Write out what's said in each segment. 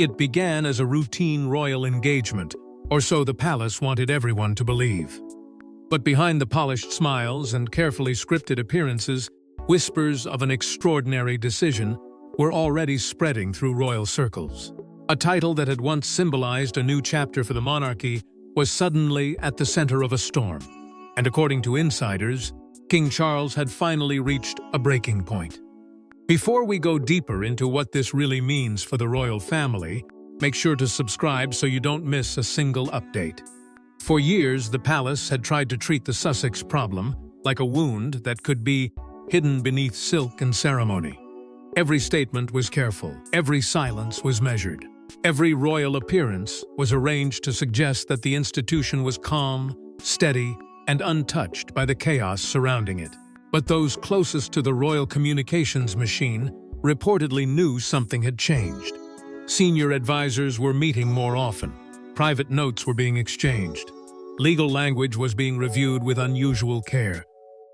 It began as a routine royal engagement, or so the palace wanted everyone to believe. But behind the polished smiles and carefully scripted appearances, whispers of an extraordinary decision were already spreading through royal circles. A title that had once symbolized a new chapter for the monarchy was suddenly at the center of a storm. And according to insiders, King Charles had finally reached a breaking point. Before we go deeper into what this really means for the royal family, make sure to subscribe so you don't miss a single update. For years, the palace had tried to treat the Sussex problem like a wound that could be hidden beneath silk and ceremony. Every statement was careful, every silence was measured. Every royal appearance was arranged to suggest that the institution was calm, steady, and untouched by the chaos surrounding it. But those closest to the royal communications machine reportedly knew something had changed. Senior advisors were meeting more often. Private notes were being exchanged. Legal language was being reviewed with unusual care.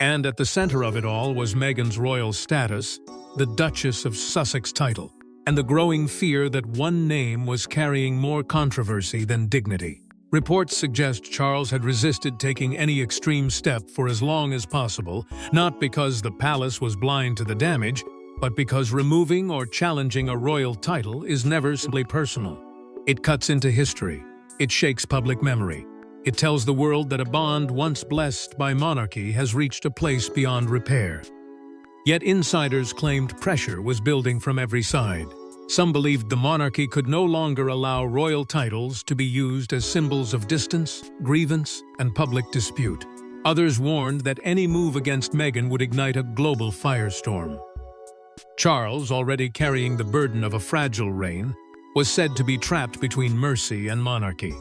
And at the center of it all was Meghan's royal status, the Duchess of Sussex title, and the growing fear that one name was carrying more controversy than dignity. Reports suggest Charles had resisted taking any extreme step for as long as possible, not because the palace was blind to the damage, but because removing or challenging a royal title is never simply personal. It cuts into history. It shakes public memory. It tells the world that a bond once blessed by monarchy has reached a place beyond repair. Yet insiders claimed pressure was building from every side. Some believed the monarchy could no longer allow royal titles to be used as symbols of distance, grievance, and public dispute. Others warned that any move against Meghan would ignite a global firestorm. Charles, already carrying the burden of a fragile reign, was said to be trapped between mercy and monarchy.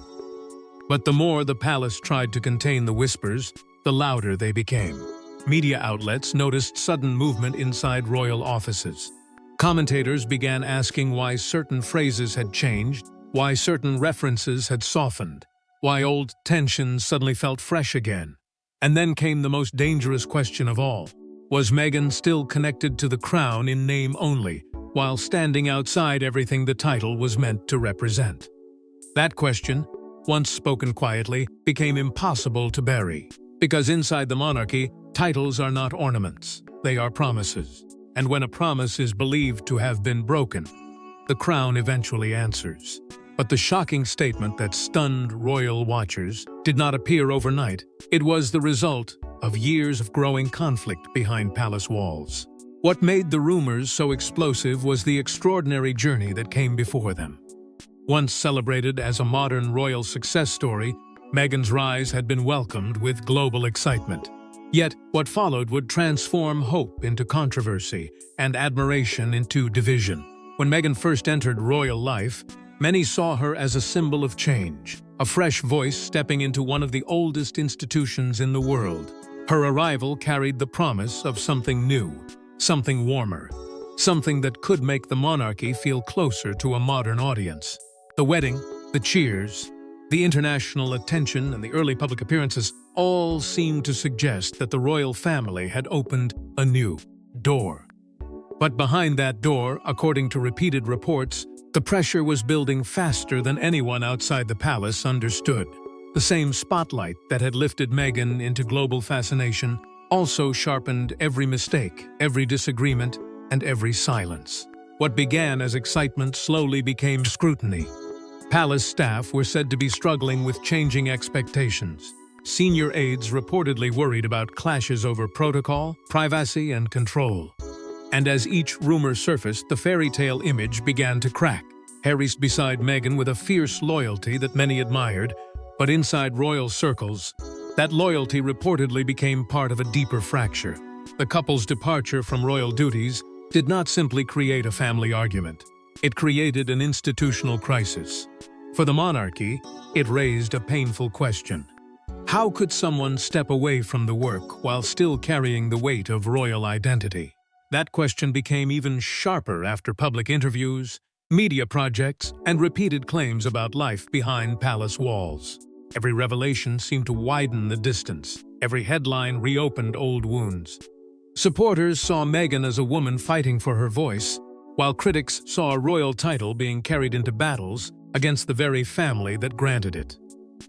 But the more the palace tried to contain the whispers, the louder they became. Media outlets noticed sudden movement inside royal offices. Commentators began asking why certain phrases had changed, why certain references had softened, why old tensions suddenly felt fresh again. And then came the most dangerous question of all. Was Meghan still connected to the crown in name only, while standing outside everything the title was meant to represent? That question, once spoken quietly, became impossible to bury. Because inside the monarchy, titles are not ornaments, they are promises. And when a promise is believed to have been broken, the crown eventually answers. But the shocking statement that stunned royal watchers did not appear overnight. It was the result of years of growing conflict behind palace walls. What made the rumors so explosive was the extraordinary journey that came before them. Once celebrated as a modern royal success story, Meghan's rise had been welcomed with global excitement. Yet, what followed would transform hope into controversy and admiration into division. When Meghan first entered royal life, many saw her as a symbol of change, a fresh voice stepping into one of the oldest institutions in the world. Her arrival carried the promise of something new, something warmer, something that could make the monarchy feel closer to a modern audience. The wedding, the cheers, the international attention, and the early public appearances all seemed to suggest that the royal family had opened a new door. But behind that door, according to repeated reports, the pressure was building faster than anyone outside the palace understood. The same spotlight that had lifted Meghan into global fascination also sharpened every mistake, every disagreement, and every silence. What began as excitement slowly became scrutiny. Palace staff were said to be struggling with changing expectations. Senior aides reportedly worried about clashes over protocol, privacy, and control. And as each rumor surfaced, the fairy tale image began to crack. Harry beside Meghan with a fierce loyalty that many admired, but inside royal circles, that loyalty reportedly became part of a deeper fracture. The couple's departure from royal duties did not simply create a family argument. It created an institutional crisis. For the monarchy, it raised a painful question. How could someone step away from the work while still carrying the weight of royal identity? That question became even sharper after public interviews, media projects, and repeated claims about life behind palace walls. Every revelation seemed to widen the distance. Every headline reopened old wounds. Supporters saw Meghan as a woman fighting for her voice, while critics saw a royal title being carried into battles against the very family that granted it.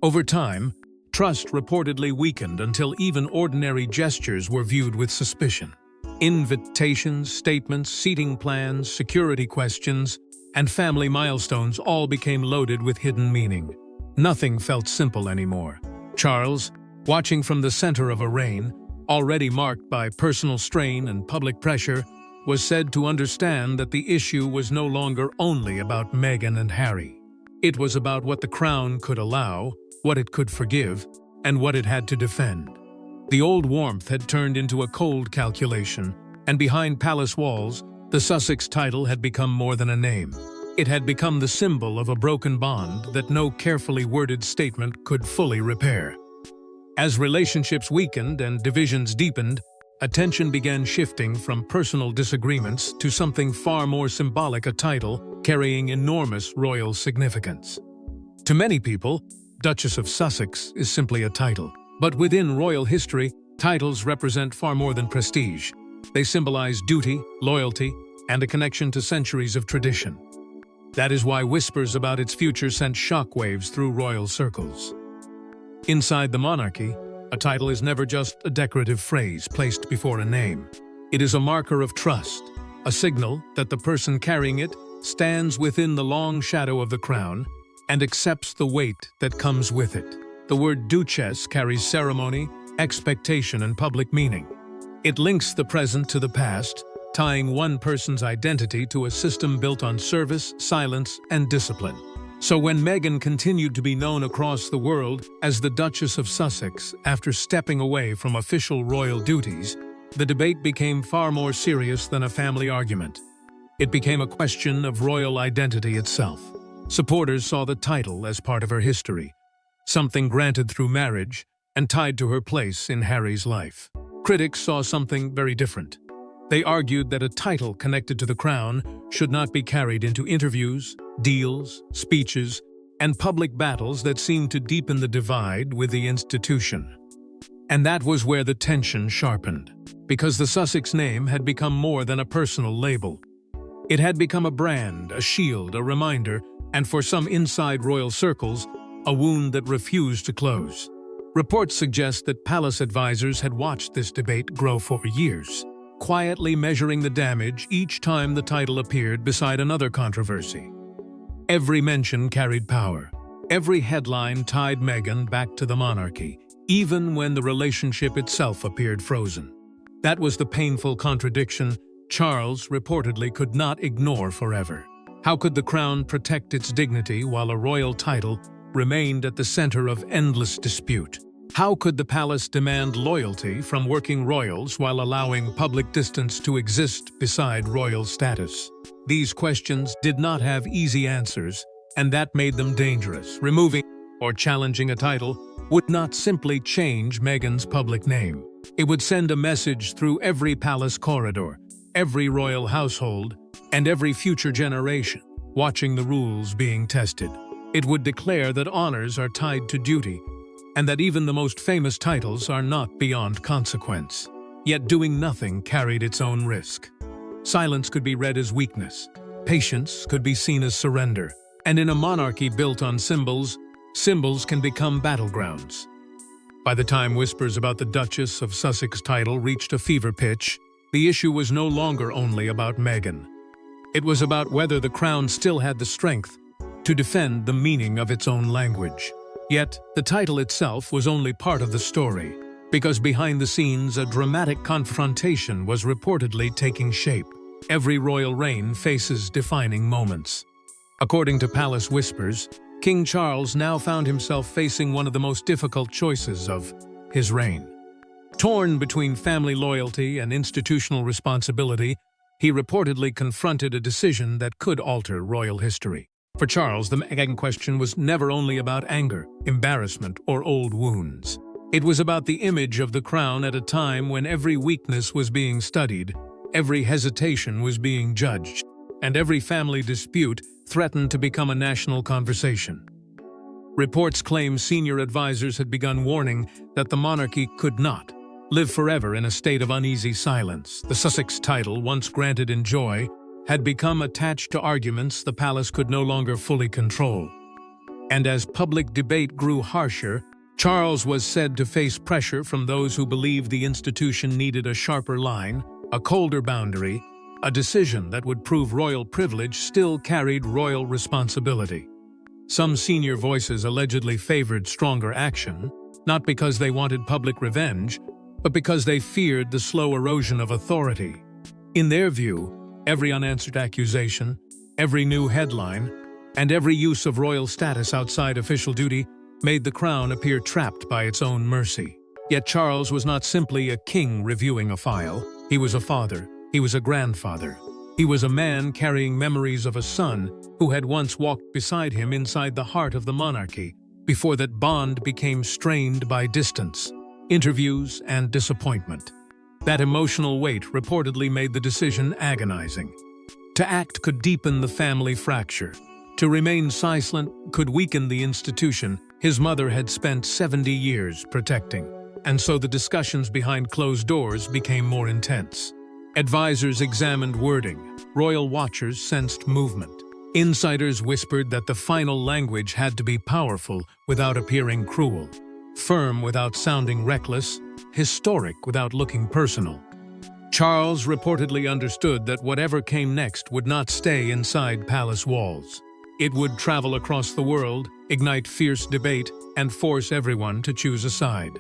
Over time, trust reportedly weakened until even ordinary gestures were viewed with suspicion. Invitations, statements, seating plans, security questions, and family milestones all became loaded with hidden meaning. Nothing felt simple anymore. Charles, watching from the center of a reign, already marked by personal strain and public pressure, was said to understand that the issue was no longer only about Meghan and Harry. It was about what the crown could allow, what it could forgive, and what it had to defend. The old warmth had turned into a cold calculation, and behind palace walls, the Sussex title had become more than a name. It had become the symbol of a broken bond that no carefully worded statement could fully repair. As relationships weakened and divisions deepened, attention began shifting from personal disagreements to something far more symbolic: a title carrying enormous royal significance. To many people, Duchess of Sussex is simply a title. But within royal history, titles represent far more than prestige. They symbolize duty, loyalty, and a connection to centuries of tradition. That is why whispers about its future sent shockwaves through royal circles. Inside the monarchy, a title is never just a decorative phrase placed before a name. It is a marker of trust, a signal that the person carrying it stands within the long shadow of the crown and accepts the weight that comes with it. The word Duchess carries ceremony, expectation, and public meaning. It links the present to the past, tying one person's identity to a system built on service, silence, and discipline. So when Meghan continued to be known across the world as the Duchess of Sussex after stepping away from official royal duties, the debate became far more serious than a family argument. It became a question of royal identity itself. Supporters saw the title as part of her history, something granted through marriage and tied to her place in Harry's life. Critics saw something very different. They argued that a title connected to the crown should not be carried into interviews, deals, speeches, and public battles that seemed to deepen the divide with the institution. And that was where the tension sharpened, because the Sussex name had become more than a personal label. It had become a brand, a shield, a reminder, and for some inside royal circles, a wound that refused to close. Reports suggest that palace advisors had watched this debate grow for years, quietly measuring the damage each time the title appeared beside another controversy. Every mention carried power. Every headline tied Meghan back to the monarchy, even when the relationship itself appeared frozen. That was the painful contradiction Charles reportedly could not ignore forever. How could the crown protect its dignity while a royal title remained at the center of endless dispute? How could the palace demand loyalty from working royals while allowing public distance to exist beside royal status? These questions did not have easy answers, and that made them dangerous. Removing or challenging a title would not simply change Meghan's public name. It would send a message through every palace corridor, every royal household, and every future generation, watching the rules being tested. It would declare that honors are tied to duty, and that even the most famous titles are not beyond consequence. Yet doing nothing carried its own risk. Silence could be read as weakness. Patience could be seen as surrender. And in a monarchy built on symbols, symbols can become battlegrounds. By the time whispers about the Duchess of Sussex title reached a fever pitch, the issue was no longer only about Meghan. It was about whether the crown still had the strength to defend the meaning of its own language. Yet, the title itself was only part of the story, because behind the scenes a dramatic confrontation was reportedly taking shape. Every royal reign faces defining moments. According to palace whispers, King Charles now found himself facing one of the most difficult choices of his reign. Torn between family loyalty and institutional responsibility, he reportedly confronted a decision that could alter royal history. For Charles, the Meghan question was never only about anger, embarrassment, or old wounds. It was about the image of the crown at a time when every weakness was being studied, every hesitation was being judged, and every family dispute threatened to become a national conversation. Reports claim senior advisors had begun warning that the monarchy could not live forever in a state of uneasy silence. The Sussex title, once granted in joy, had become attached to arguments the palace could no longer fully control. And as public debate grew harsher, Charles was said to face pressure from those who believed the institution needed a sharper line, a colder boundary, a decision that would prove royal privilege still carried royal responsibility. Some senior voices allegedly favored stronger action, not because they wanted public revenge, but because they feared the slow erosion of authority. In their view, every unanswered accusation, every new headline, and every use of royal status outside official duty made the crown appear trapped by its own mercy. Yet Charles was not simply a king reviewing a file. He was a father. He was a grandfather. He was a man carrying memories of a son who had once walked beside him inside the heart of the monarchy, before that bond became strained by distance, interviews, and disappointment. That emotional weight reportedly made the decision agonizing. To act could deepen the family fracture. To remain silent could weaken the institution his mother had spent 70 years protecting. And so the discussions behind closed doors became more intense. Advisors examined wording. Royal watchers sensed movement. Insiders whispered that the final language had to be powerful without appearing cruel, firm without sounding reckless, historic without looking personal. Charles reportedly understood that whatever came next would not stay inside palace walls. It would travel across the world, ignite fierce debate, and force everyone to choose a side.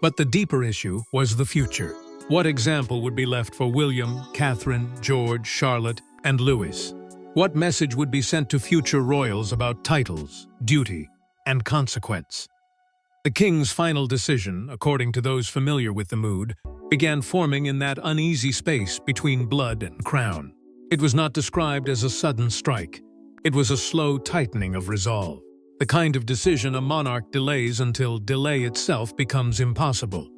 But the deeper issue was the future. What example would be left for William, Catherine, George, Charlotte, and Louis? What message would be sent to future royals about titles, duty, and consequence? The king's final decision, according to those familiar with the mood, began forming in that uneasy space between blood and crown. It was not described as a sudden strike. It was a slow tightening of resolve, the kind of decision a monarch delays until delay itself becomes impossible.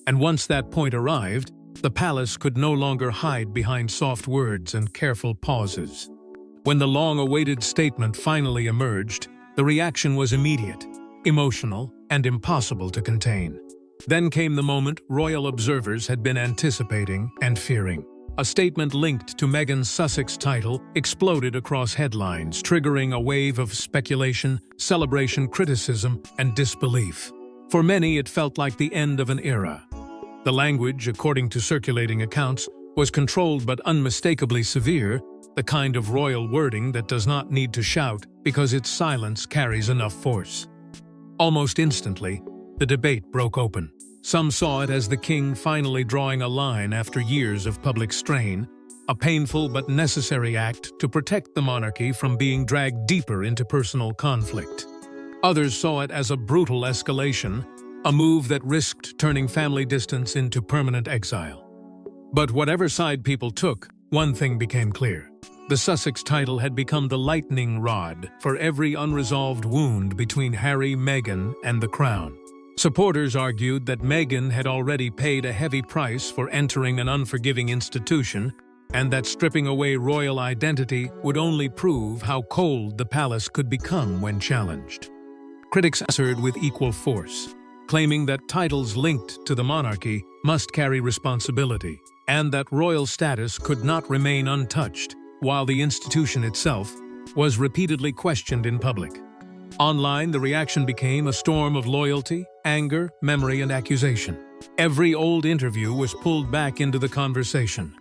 And once that point arrived, the palace could no longer hide behind soft words and careful pauses. When the long-awaited statement finally emerged, the reaction was immediate, emotional, and impossible to contain. Then came the moment royal observers had been anticipating and fearing. A statement linked to Meghan's Sussex title exploded across headlines, triggering a wave of speculation, celebration, criticism, and disbelief. For many, it felt like the end of an era. The language, according to circulating accounts, was controlled but unmistakably severe, the kind of royal wording that does not need to shout because its silence carries enough force. Almost instantly, the debate broke open. Some saw it as the king finally drawing a line after years of public strain, a painful but necessary act to protect the monarchy from being dragged deeper into personal conflict. Others saw it as a brutal escalation, a move that risked turning family distance into permanent exile. But whatever side people took, one thing became clear. The Sussex title had become the lightning rod for every unresolved wound between Harry, Meghan, and the crown. Supporters argued that Meghan had already paid a heavy price for entering an unforgiving institution, and that stripping away royal identity would only prove how cold the palace could become when challenged. Critics answered with equal force, claiming that titles linked to the monarchy must carry responsibility, and that royal status could not remain untouched, while the institution itself was repeatedly questioned in public. Online, the reaction became a storm of loyalty, anger, memory, and accusation. Every old interview was pulled back into the conversation.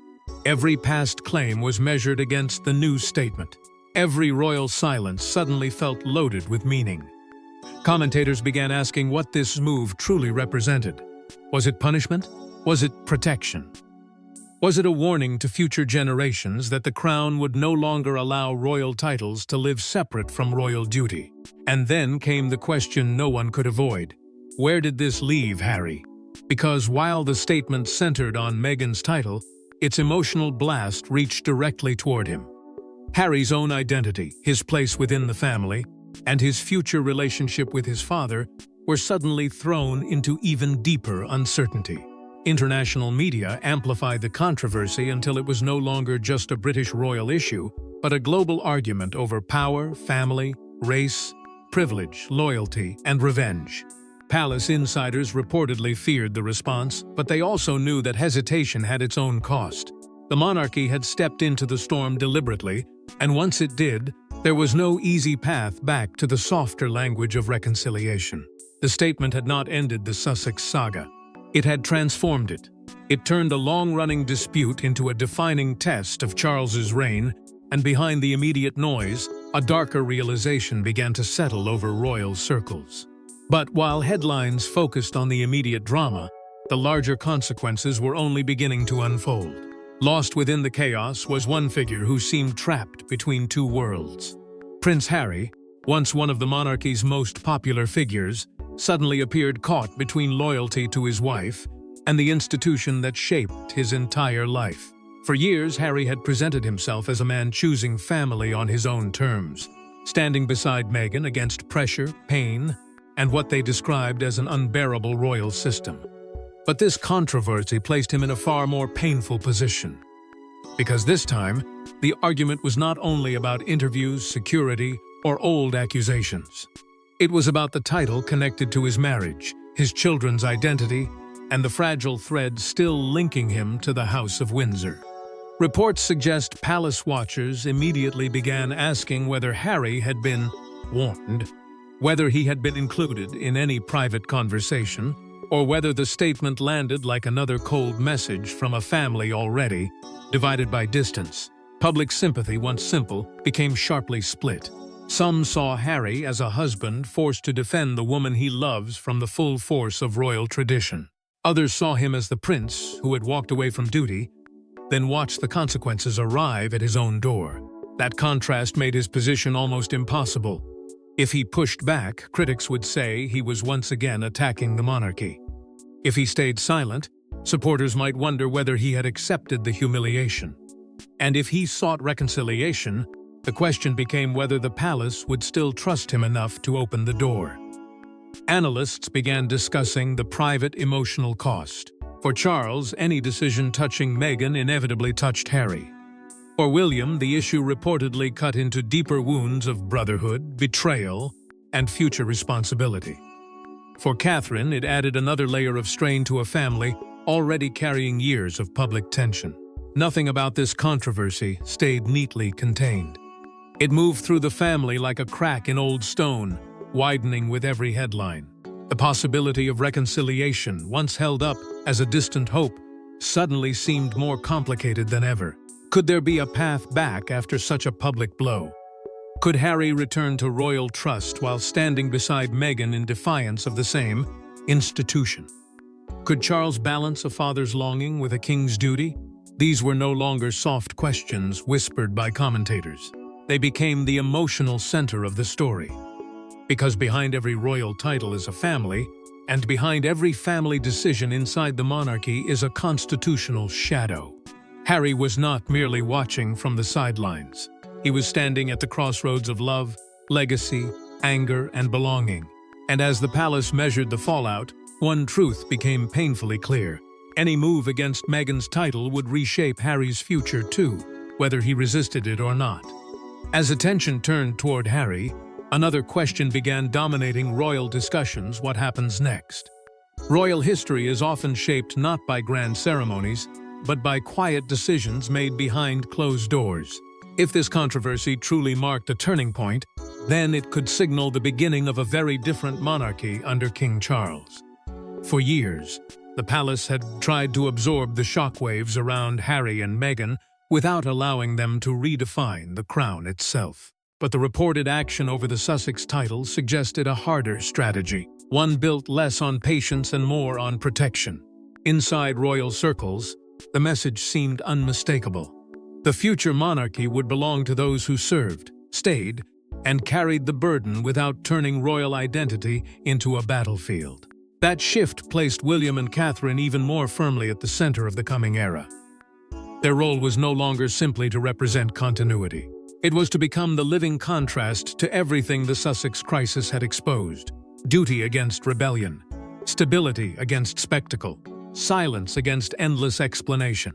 Every past claim was measured against the new statement. Every royal silence suddenly felt loaded with meaning. Commentators began asking what this move truly represented. Was it punishment? Was it protection? Was it a warning to future generations that the crown would no longer allow royal titles to live separate from royal duty? And then came the question no one could avoid. Where did this leave Harry? Because while the statement centered on Meghan's title, its emotional blast reached directly toward him. Harry's own identity, his place within the family, and his future relationship with his father were suddenly thrown into even deeper uncertainty. International media amplified the controversy until it was no longer just a British royal issue, but a global argument over power, family, race, privilege, loyalty, and revenge. Palace insiders reportedly feared the response, but they also knew that hesitation had its own cost. The monarchy had stepped into the storm deliberately, and once it did, there was no easy path back to the softer language of reconciliation. The statement had not ended the Sussex saga. It had transformed it. It turned a long-running dispute into a defining test of Charles's reign, and behind the immediate noise, a darker realization began to settle over royal circles. But while headlines focused on the immediate drama, the larger consequences were only beginning to unfold. Lost within the chaos was one figure who seemed trapped between two worlds. Prince Harry, once one of the monarchy's most popular figures, suddenly appeared caught between loyalty to his wife and the institution that shaped his entire life. For years, Harry had presented himself as a man choosing family on his own terms, standing beside Meghan against pressure, pain, and what they described as an unbearable royal system. But this controversy placed him in a far more painful position. Because this time, the argument was not only about interviews, security, or old accusations. It was about the title connected to his marriage, his children's identity, and the fragile thread still linking him to the House of Windsor. Reports suggest palace watchers immediately began asking whether Harry had been warned, whether he had been included in any private conversation, or whether the statement landed like another cold message from a family already divided by distance. Public sympathy, once simple, became sharply split. Some saw Harry as a husband forced to defend the woman he loves from the full force of royal tradition. Others saw him as the prince who had walked away from duty, then watched the consequences arrive at his own door. That contrast made his position almost impossible. If he pushed back, critics would say he was once again attacking the monarchy. If he stayed silent, supporters might wonder whether he had accepted the humiliation. And if he sought reconciliation, the question became whether the palace would still trust him enough to open the door. Analysts began discussing the private emotional cost. For Charles, any decision touching Meghan inevitably touched Harry. For William, the issue reportedly cut into deeper wounds of brotherhood, betrayal, and future responsibility. For Catherine, it added another layer of strain to a family already carrying years of public tension. Nothing about this controversy stayed neatly contained. It moved through the family like a crack in old stone, widening with every headline. The possibility of reconciliation, once held up as a distant hope, suddenly seemed more complicated than ever. Could there be a path back after such a public blow? Could Harry return to royal trust while standing beside Meghan in defiance of the same institution? Could Charles balance a father's longing with a king's duty? These were no longer soft questions whispered by commentators. They became the emotional center of the story. Because behind every royal title is a family, and behind every family decision inside the monarchy is a constitutional shadow. Harry was not merely watching from the sidelines. He was standing at the crossroads of love, legacy, anger, and belonging. And as the palace measured the fallout, one truth became painfully clear. Any move against Meghan's title would reshape Harry's future too, whether he resisted it or not. As attention turned toward Harry, another question began dominating royal discussions: what happens next? Royal history is often shaped not by grand ceremonies, but by quiet decisions made behind closed doors. If this controversy truly marked a turning point, then it could signal the beginning of a very different monarchy under King Charles. For years, the palace had tried to absorb the shockwaves around Harry and Meghan without allowing them to redefine the crown itself. But the reported action over the Sussex title suggested a harder strategy, one built less on patience and more on protection. Inside royal circles, the message seemed unmistakable. The future monarchy would belong to those who served, stayed, and carried the burden without turning royal identity into a battlefield. That shift placed William and Catherine even more firmly at the center of the coming era. Their role was no longer simply to represent continuity. It was to become the living contrast to everything the Sussex crisis had exposed: duty against rebellion, stability against spectacle, silence against endless explanation,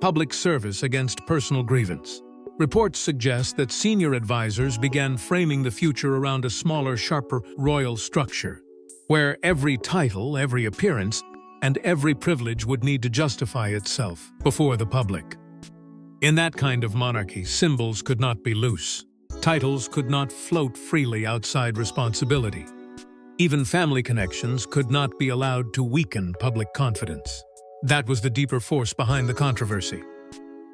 public service against personal grievance. Reports suggest that senior advisors began framing the future around a smaller, sharper royal structure, where every title, every appearance, and every privilege would need to justify itself before the public. In that kind of monarchy, symbols could not be loose. Titles could not float freely outside responsibility. Even family connections could not be allowed to weaken public confidence. That was the deeper force behind the controversy.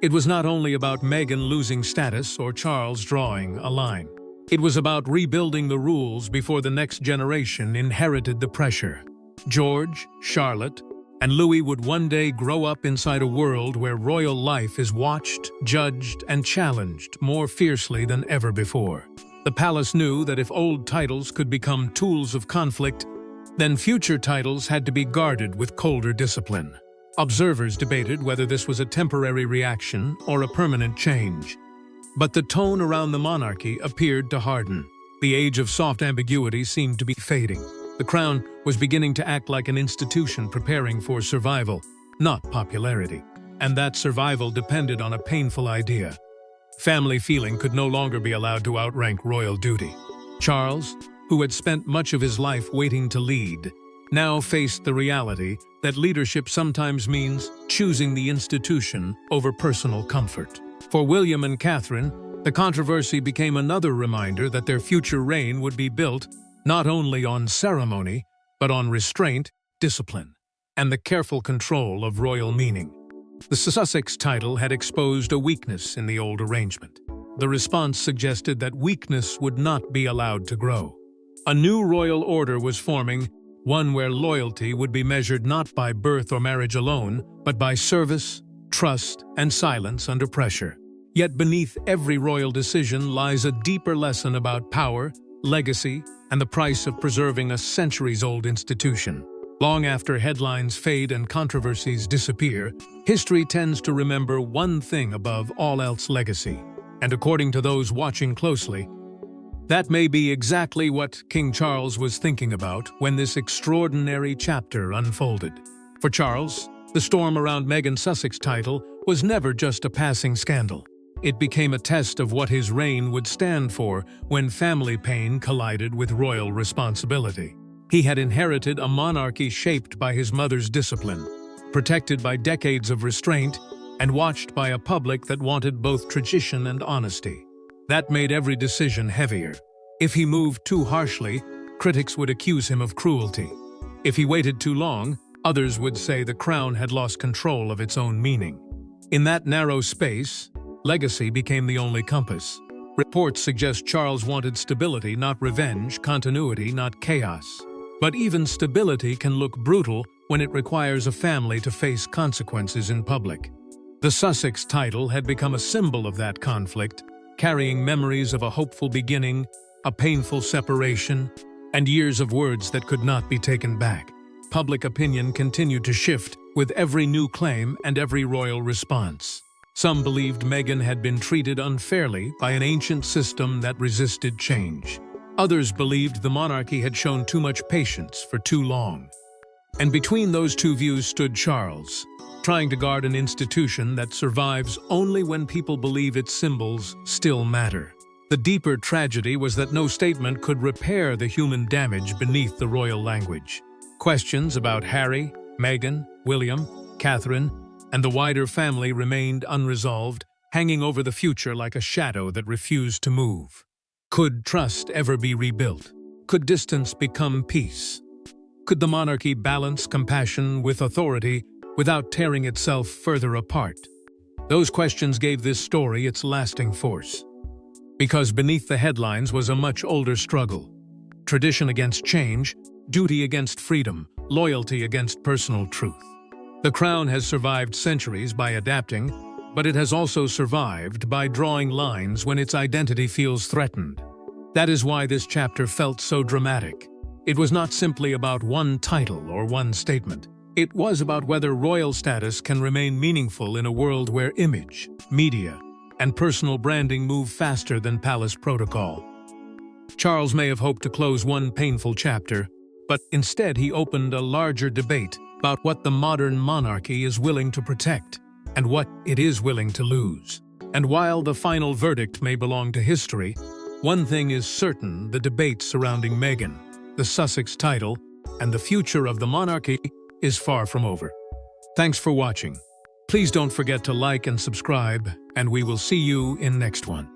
It was not only about Meghan losing status or Charles drawing a line. It was about rebuilding the rules before the next generation inherited the pressure. George, Charlotte, and Louis would one day grow up inside a world where royal life is watched, judged, and challenged more fiercely than ever before. The palace knew that if old titles could become tools of conflict, then future titles had to be guarded with colder discipline. Observers debated whether this was a temporary reaction or a permanent change. But the tone around the monarchy appeared to harden. The age of soft ambiguity seemed to be fading. The crown was beginning to act like an institution preparing for survival, not popularity. And that survival depended on a painful idea. Family feeling could no longer be allowed to outrank royal duty. Charles, who had spent much of his life waiting to lead, now faced the reality that leadership sometimes means choosing the institution over personal comfort. For William and Catherine, the controversy became another reminder that their future reign would be built not only on ceremony, but on restraint, discipline, and the careful control of royal meaning. The Sussex title had exposed a weakness in the old arrangement. The response suggested that weakness would not be allowed to grow. A new royal order was forming, one where loyalty would be measured not by birth or marriage alone, but by service, trust, and silence under pressure. Yet beneath every royal decision lies a deeper lesson about power, legacy, and the price of preserving a centuries-old institution. Long after headlines fade and controversies disappear, history tends to remember one thing above all else: legacy. And according to those watching closely, that may be exactly what King Charles was thinking about when this extraordinary chapter unfolded. For Charles, the storm around Meghan Sussex title was never just a passing scandal. It became a test of what his reign would stand for when family pain collided with royal responsibility. He had inherited a monarchy shaped by his mother's discipline, protected by decades of restraint, and watched by a public that wanted both tradition and honesty. That made every decision heavier. If he moved too harshly, critics would accuse him of cruelty. If he waited too long, others would say the crown had lost control of its own meaning. In that narrow space, legacy became the only compass. Reports suggest Charles wanted stability, not revenge, continuity, not chaos. But even stability can look brutal when it requires a family to face consequences in public. The Sussex title had become a symbol of that conflict, carrying memories of a hopeful beginning, a painful separation, and years of words that could not be taken back. Public opinion continued to shift with every new claim and every royal response. Some believed Meghan had been treated unfairly by an ancient system that resisted change. Others believed the monarchy had shown too much patience for too long. And between those two views stood Charles, trying to guard an institution that survives only when people believe its symbols still matter. The deeper tragedy was that no statement could repair the human damage beneath the royal language. Questions about Harry, Meghan, William, Catherine, and the wider family remained unresolved, hanging over the future like a shadow that refused to move. Could trust ever be rebuilt? Could distance become peace? Could the monarchy balance compassion with authority without tearing itself further apart? Those questions gave this story its lasting force. Because beneath the headlines was a much older struggle. Tradition against change, duty against freedom, loyalty against personal truth. The crown has survived centuries by adapting, but it has also survived by drawing lines when its identity feels threatened. That is why this chapter felt so dramatic. It was not simply about one title or one statement. It was about whether royal status can remain meaningful in a world where image, media, and personal branding move faster than palace protocol. Charles may have hoped to close one painful chapter, but instead he opened a larger debate about what the modern monarchy is willing to protect and what it is willing to lose. And while the final verdict may belong to history, one thing is certain: the debate surrounding Meghan, the Sussex title, and the future of the monarchy is far from over. Thanks for watching. Please don't forget to like and subscribe, and we will see you in next one.